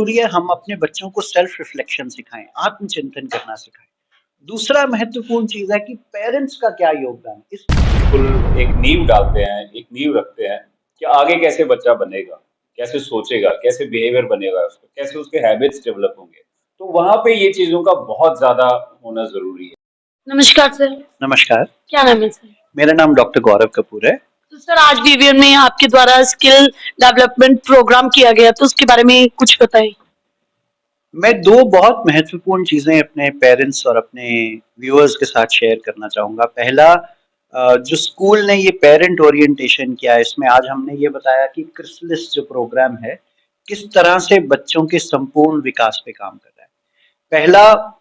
ज़रूरी है हम अपने बच्चों को सेल्फ रिफ्लेक्शन सिखाएं, आत्मचिंतन करना सिखाएं। दूसरा महत्वपूर्ण चीज़ है कि पेरेंट्स का क्या योगदान है इस। बिल्कुल एक नींव डालते हैं, एक नींव रखते हैं कि आगे कैसे बच्चा बनेगा, कैसे सोचेगा, कैसे बिहेवियर बनेगा उसका, कैसे उसके हैबिट्स डेवलप होंगे। तो वहां पे ये चीजों का बहुत ज्यादा होना जरूरी है। नमस्कार सर। नमस्कार। क्या नाम है सर? मेरा नाम डॉक्टर गौरव कपूर है। तो सर आज वीवीएन में आपके द्वारा स्किल डेवलपमेंट प्रोग्राम किया गया, तो उसके बारे में कुछ बताएं। मैं दो बहुत महत्वपूर्ण चीज़ें अपने पेरेंट्स और अपने व्यूअर्स के साथ शेयर करना चाहूँगा। पहला, जो स्कूल ने ये पेरेंट ओरिएंटेशन किया है, इसमें आज हमने ये बताया कि क्रिसलिस जो प्रोग्राम है, किस तरह से बच्चों के संपूर्ण विकास पे काम कर रहा है। पहला,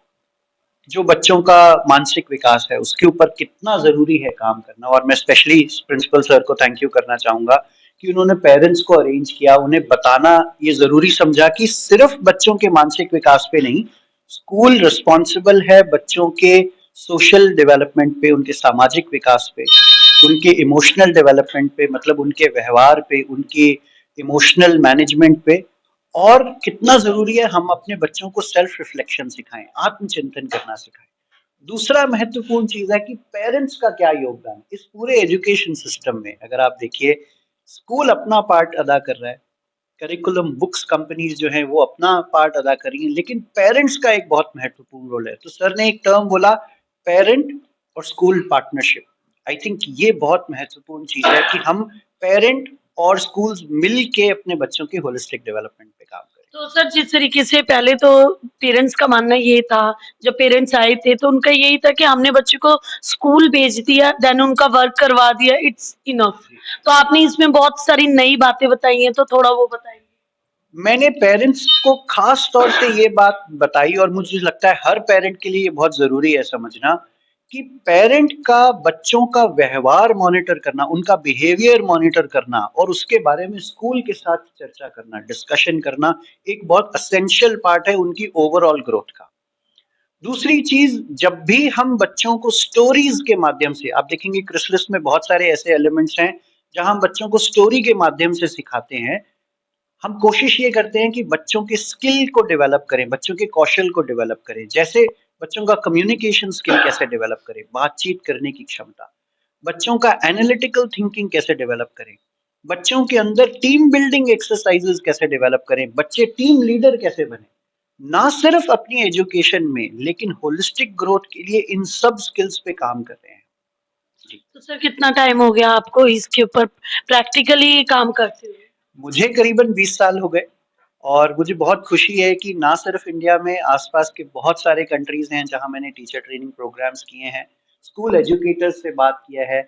जो बच्चों का मानसिक विकास है उसके ऊपर कितना ज़रूरी है काम करना, और मैं स्पेशली प्रिंसिपल सर को थैंक यू करना चाहूँगा कि उन्होंने पेरेंट्स को अरेंज किया, उन्हें बताना ये ज़रूरी समझा कि सिर्फ बच्चों के मानसिक विकास पे नहीं, स्कूल रिस्पॉन्सिबल है बच्चों के सोशल डेवलपमेंट पे, उनके सामाजिक विकास पे, उनके इमोशनल डेवलपमेंट पे, मतलब उनके व्यवहार पे, उनके इमोशनल मैनेजमेंट पे। और कितना ज़रूरी है हम अपने बच्चों को सेल्फ रिफ्लेक्शन सिखाएं, आत्मचिंतन करना सिखाएं। दूसरा महत्वपूर्ण चीज़ है कि पेरेंट्स का क्या योगदान है इस पूरे एजुकेशन सिस्टम में। अगर आप देखिए, स्कूल अपना पार्ट अदा कर रहा है, करिकुलम बुक्स कंपनीज जो हैं वो अपना पार्ट अदा कर रही हैं, लेकिन पेरेंट्स का एक बहुत महत्वपूर्ण रोल है। तो सर ने एक टर्म बोला, पेरेंट और स्कूल पार्टनरशिप। आई थिंक ये बहुत महत्वपूर्ण चीज़ है कि हम पेरेंट और स्कूल्स मिल के अपने बच्चों के होलिस्टिक डेवलपमेंट पे काम करें। तो सर जिस तरीके से पहले तो पेरेंट्स का मानना ये था, जब पेरेंट्स आए थे तो उनका यही था कि हमने बच्चे को स्कूल भेज दिया, देन उनका वर्क करवा दिया, इट्स इनफ। तो आपने इसमें बहुत सारी नई बातें बताई हैं, तो थोड़ा वो बताइए। मैंने पेरेंट्स को खास तौर से ये बात बताई, और मुझे लगता है हर पेरेंट के लिए ये बहुत ज़रूरी है समझना कि पेरेंट का बच्चों का व्यवहार मॉनिटर करना, उनका बिहेवियर मॉनिटर करना और उसके बारे में स्कूल के साथ चर्चा करना, डिस्कशन करना, एक बहुत एसेंशियल पार्ट है उनकी ओवरऑल ग्रोथ का। दूसरी चीज, जब भी हम बच्चों को स्टोरीज के माध्यम से, आप देखेंगे क्रिसलिस में बहुत सारे ऐसे एलिमेंट्स हैं जहां हम बच्चों को स्टोरी के माध्यम से सिखाते हैं। हम कोशिश ये करते हैं कि बच्चों के स्किल को डेवलप करें, बच्चों के कौशल को डेवलप करें। जैसे बच्चों का कम्युनिकेशन स्किल कैसे डेवलप करें, बातचीत करने की क्षमता, बच्चों का एनालिटिकल थिंकिंग कैसे डेवलप करें, बच्चों के अंदर टीम बिल्डिंग एक्सरसाइजेस कैसे डेवलप करें, बच्चे टीम लीडर कैसे बने, ना सिर्फ अपनी एजुकेशन में लेकिन होलिस्टिक ग्रोथ के लिए इन सब स्किल्स पे काम कर रहे हैं। जी। तो सर कितना टाइम हो गया आपको इसके ऊपर प्रैक्टिकली काम करते हुए? मुझे करीबन 20 साल हो गए, और मुझे बहुत खुशी है कि ना सिर्फ इंडिया में, आसपास के बहुत सारे कंट्रीज हैं जहां मैंने टीचर ट्रेनिंग प्रोग्राम्स किए हैं, स्कूल एजुकेटर्स से बात किया है,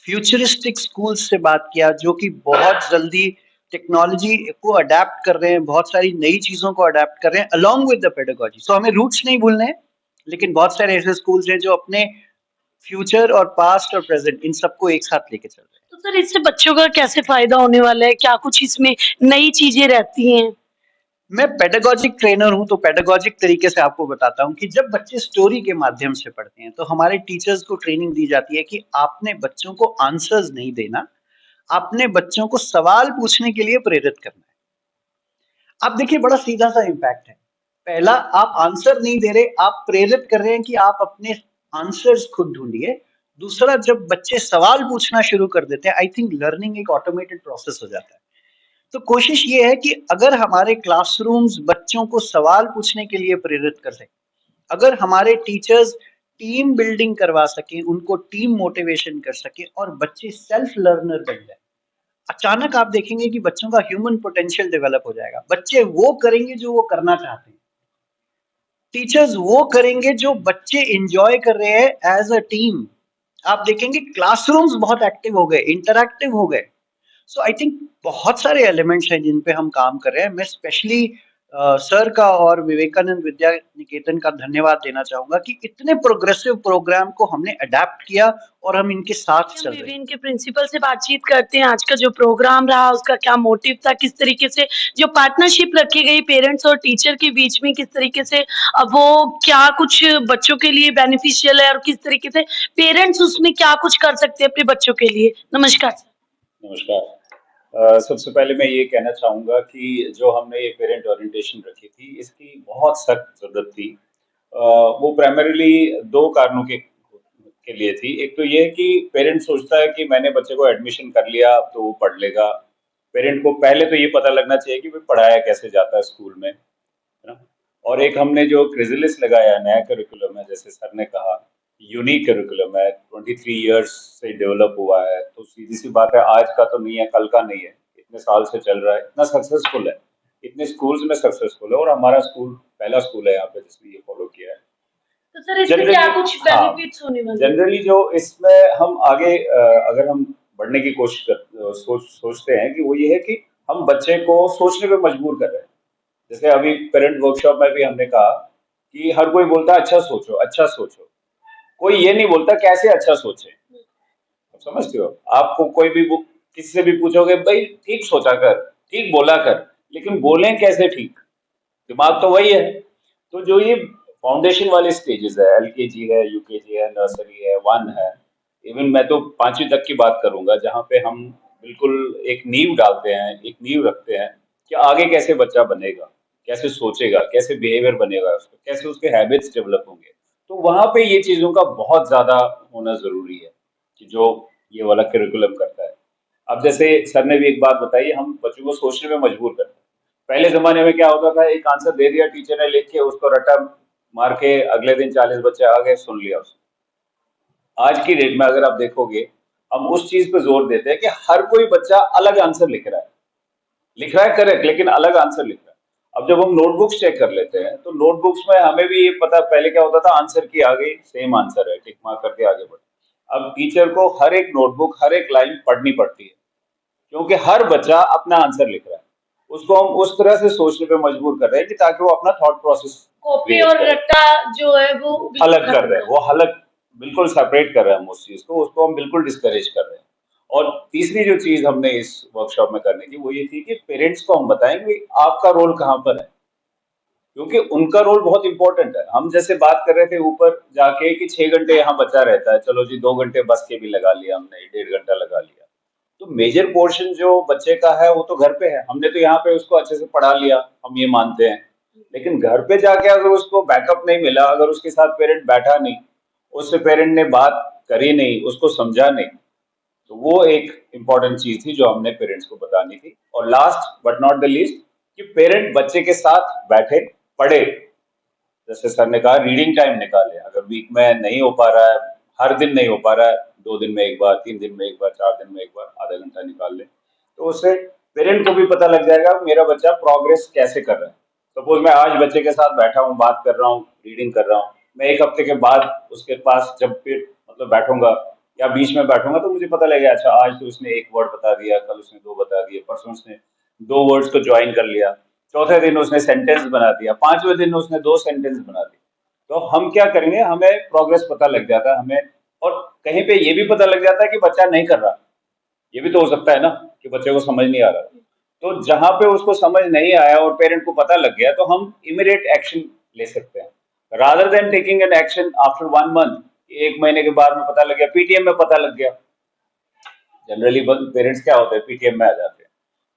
फ्यूचरिस्टिक स्कूल्स से बात किया जो कि बहुत जल्दी टेक्नोलॉजी को अडेप्ट कर रहे हैं, बहुत सारी नई चीज़ों को अडेप्ट कर रहे हैं अलोंग विद द पेडागोजी। सो हमें रूट्स नहीं भूलने हैं, लेकिन बहुत सारे ऐसे स्कूल्स हैं जो अपने फ्यूचर और पास्ट और प्रेजेंट इन सबको एक साथ लेके चल रहे हैं। तो सर इससे बच्चों का कैसे फायदा होने वाला है? क्या कुछ इसमें नई चीजें रहती हैं? मैं पेडागोजिक ट्रेनर हूं, तो पेडागोजिक तरीके से आपको बताता हूं कि जब बच्चे स्टोरी के माध्यम से पढ़ते हैं तो हमारे टीचर्स को ट्रेनिंग दी जाती है कि आपने बच्चों को आंसर्स नहीं देना, आपने बच्चों को सवाल पूछने के लिए प्रेरित करना है। आप देखिए, बड़ा सीधा सा इम्पैक्ट है। पहला, आप आंसर नहीं दे रहे, आप प्रेरित कर रहे हैं कि आप अपने आंसर्स खुद ढूंढिए। दूसरा, जब बच्चे सवाल पूछना शुरू कर देते हैं, आई थिंक लर्निंग एक ऑटोमेटेड प्रोसेस हो जाता है। तो कोशिश ये है कि अगर हमारे क्लासरूम्स बच्चों को सवाल पूछने के लिए प्रेरित कर सकें, अगर हमारे टीचर्स टीम बिल्डिंग करवा सकें, उनको टीम मोटिवेशन कर सकें और बच्चे सेल्फ लर्नर बन जाए, अचानक आप देखेंगे कि बच्चों का ह्यूमन पोटेंशियल डेवलप हो जाएगा। बच्चे वो करेंगे जो वो करना चाहते हैं, टीचर्स वो करेंगे जो बच्चे एंजॉय कर रहे हैं एज अ टीम। आप देखेंगे क्लासरूम्स बहुत एक्टिव हो गए, इंटरैक्टिव हो गए। सो आई थिंक बहुत सारे एलिमेंट्स हैं जिन पे हम काम कर रहे हैं। मैं स्पेशली सर का और विवेकानंद विद्या निकेतन का धन्यवाद देना चाहूंगा कि इतने प्रोग्रेसिव प्रोग्राम को हमने अडेप्ट किया और हम इनके साथ हम चल रहे हैं। विभिन्न के प्रिंसिपल से बातचीत करते हैं, आज का जो प्रोग्राम रहा उसका क्या मोटिव था, किस तरीके से जो पार्टनरशिप रखी गई पेरेंट्स और टीचर के बीच में, किस तरीके से वो क्या कुछ बच्चों के लिए बेनिफिशियल है और किस तरीके से पेरेंट्स उसमें क्या कुछ कर सकते हैं अपने बच्चों के लिए। नमस्कार सर। नमस्कार। सबसे पहले मैं ये कहना चाहूंगा कि जो हमने ये पेरेंट ओरिएंटेशन रखी थी इसकी बहुत सख्त जरूरत थी। वो प्राइमरीली दो कारणों के लिए थी। एक तो ये कि पेरेंट सोचता है कि मैंने बच्चे को एडमिशन कर लिया तो वो पढ़ लेगा। पेरेंट को पहले तो ये पता लगना चाहिए कि भाई पढ़ाया कैसे जाता है स्कूल में, है ना। और एक हमने जो क्रिजिलिस लगाया है, नया करिकुलम है, जैसे सर ने कहा यूनिक करिकुलम है, 23 इयर्स से डेवलप हुआ है, तो सीधी सी बात है आज का तो नहीं है, कल का नहीं है, इतने साल से चल रहा है, इतना सक्सेसफुल है, इतने स्कूल्स में सक्सेसफुल है, और हमारा स्कूल पहला स्कूल है यहाँ पे जिसने ये फॉलो किया है। तो सर इससे क्या जनरली कुछ हाँ, बेनिफिट्स होने वाले हैं? जनरली जो इसमें हम आगे अगर हम बढ़ने की सोचते हैं कि वो ये है कि हम बच्चे को सोचने पे मजबूर कर रहे हैं। जैसे अभी पेरेंट वर्कशॉप में भी हमने कहा कि हर कोई बोलता है अच्छा सोचो, अच्छा सोचो, कोई ये नहीं बोलता कैसे अच्छा सोचे। आप समझते हो, आपको कोई भी किसी से भी पूछोगे भाई ठीक सोचा कर, ठीक बोला कर, लेकिन बोलें कैसे ठीक, दिमाग तो वही है। तो जो ये फाउंडेशन वाले स्टेजेस है, एलकेजी है, यूकेजी है, नर्सरी है, वन है, इवन मैं तो पांचवी तक की बात करूंगा, जहाँ पे हम बिल्कुल एक नींव डालते हैं, एक नींव रखते हैं कि आगे कैसे बच्चा बनेगा, कैसे सोचेगा, कैसे बिहेवियर बनेगा उसका, कैसे उसके हैबिट्स डेवलप होंगे। तो वहां पे ये चीजों का बहुत ज्यादा होना जरूरी है कि जो ये वाला करिकुलम करता है। अब जैसे सर ने भी एक बात बताई, हम बच्चों को सोचने में मजबूर करते हैं। पहले जमाने में क्या होता था, एक आंसर दे दिया टीचर ने लिख के, उसको रट्टा मार के अगले दिन 40 बच्चे आ गए, सुन लिया उसने। आज की डेट में अगर आप देखोगे, हम उस चीज पे जोर देते हैं कि हर कोई बच्चा अलग आंसर लिख रहा है करेक्ट, लेकिन अलग आंसर लिख रहा है। अब जब हम नोटबुक्स चेक कर लेते हैं तो नोटबुक्स में हमें भी ये पता, पहले क्या होता था, आंसर की आगे सेम आंसर है, टिक मार्क करके आगे बढ़। अब टीचर को हर एक नोटबुक, हर एक लाइन पढ़नी पड़ती है, क्योंकि हर बच्चा अपना आंसर लिख रहा है। उसको हम उस तरह से सोचने पे मजबूर कर रहे हैं कि ताकि वो अपना थॉट प्रोसेस कॉपी क्रिएट और करे। रट्टा जो है वो अलग बिल्कुल कर अलग रहे हैं, है। वो अलग, बिल्कुल सेपरेट कर रहे हैं हम उस चीज को, उसको हम बिल्कुल डिस्करेज कर रहे हैं। और तीसरी जो चीज हमने इस वर्कशॉप में करनी थी वो ये थी कि पेरेंट्स को हम बताएं कि आपका रोल कहाँ पर है, क्योंकि उनका रोल बहुत इंपॉर्टेंट है। हम जैसे बात कर रहे थे ऊपर जाके कि 6 घंटे यहाँ बच्चा रहता है, चलो जी 2 घंटे बस के भी लगा लिया हमने, 1.5 घंटा लगा लिया, तो मेजर पोर्शन जो बच्चे का है वो तो घर पे है, हमने तो यहाँ पे उसको अच्छे से पढ़ा लिया, हम ये मानते हैं। लेकिन घर पे जाके अगर उसको बैकअप नहीं मिला, अगर उसके साथ पेरेंट बैठा नहीं, उससे पेरेंट ने बात करी नहीं, उसको समझा नहीं, तो वो एक इम्पॉर्टेंट चीज थी जो हमने पेरेंट्स को बतानी थी। और last but not the least, कि पेरेंट बच्चे के साथ बैठे, पढ़े। जैसे सर ने कहा रीडिंग टाइम निकाले, अगर वीक में नहीं हो पा रहा है, हर दिन नहीं हो पा रहा है, 2 दिन में एक बार, 3 दिन में एक बार, 4 दिन में एक बार आधा घंटा निकाल ले, तो उससे पेरेंट को भी पता लग जाएगा मेरा बच्चा प्रोग्रेस कैसे कर रहा है। सपोज मैं आज बच्चे के साथ बैठा हूँ, बात कर रहा हूँ, रीडिंग कर रहा हूँ, मैं 1 हफ्ते के बाद उसके पास जब फिर मतलब बैठूंगा या बीच में बैठूंगा, तो मुझे पता लगेगा अच्छा आज तो उसने एक वर्ड बता दिया, कल उसने 2 बता दिए, परसों उसने 2 वर्ड्स को ज्वाइन कर लिया, चौथे दिन उसने सेंटेंस बना दिया, 5वें दिन उसने 2 सेंटेंस बना दिए। तो हम क्या करेंगे, हमें प्रोग्रेस पता लग जाता है हमें, और कहीं पे ये भी पता लग जाता है कि बच्चा नहीं कर रहा। ये भी तो हो सकता है ना कि बच्चे को समझ नहीं आ रहा। तो जहां पे उसको समझ नहीं आया और पेरेंट को पता लग गया, तो हम इमीडिएट एक्शन ले सकते हैं, rather than taking an action after 1 month. 1 महीने के बाद में पता लग गया, पीटीएम में पता लग गया। जनरली पेरेंट्स क्या होते हैं, पीटीएम में आ जाते हैं।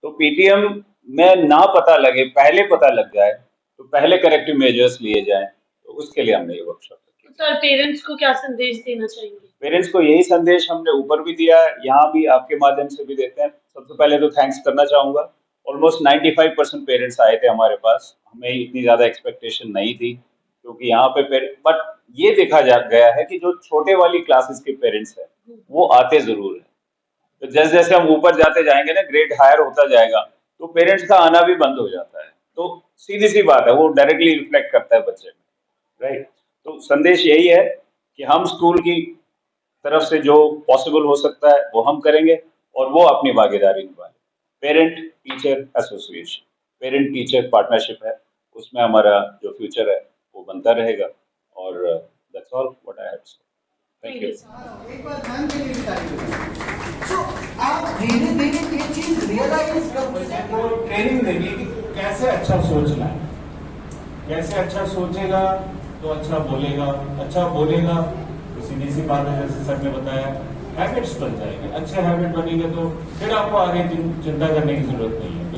तो पीटीएम में ना पता लगे, पहले पता लग जाए, तो पहले करेक्टिव मेजर्स लिए जाएं, तो उसके लिए हमने ये वर्कशॉप रखी। तो सर पेरेंट्स को क्या संदेश देना चाहेंगे? पेरेंट्स को यही संदेश हमने ऊपर भी दिया है, यहाँ भी आपके माध्यम से भी देते हैं। सबसे पहले तो थैंक्स करना चाहूंगा, ऑलमोस्ट 95% पेरेंट्स आए थे हमारे पास, हमें इतनी ज्यादा एक्सपेक्टेशन नहीं थी, क्योंकि यहाँ पे बट ये देखा जा गया है कि जो छोटे वाली क्लासेस के पेरेंट्स हैं वो आते जरूर है। तो जैसे जैसे हम ऊपर जाते जाएंगे ना, ग्रेड हायर होता जाएगा, तो पेरेंट्स का आना भी बंद हो जाता है। तो सीधी सी बात है, वो डायरेक्टली रिफ्लेक्ट करता है बच्चे में, राइट। तो संदेश यही है कि हम स्कूल की तरफ से जो पॉसिबल हो सकता है वो हम करेंगे, और वो अपनी भागीदारी निभाएं। Parent teacher association, parent teacher partnership है, उसमें हमारा जो फ्यूचर है वो बनता रहेगा। और that's all what I have to say. Thank you. एक बार ध्यान के लिए बताइए। तो आप धीरे धीरे ये चीज रियलाइज कर बच्चे को ट्रेनिंग देंगे कि कैसे अच्छा सोचना है, कैसे अच्छा सोचेगा तो अच्छा बोलेगा तो सीधी सी बात है, जैसे सर ने बताया हैबिट्स बन जाएंगे। अच्छे हैबिट बनेंगे तो फिर आपको आगे चिंता करने की जरूरत नहीं है।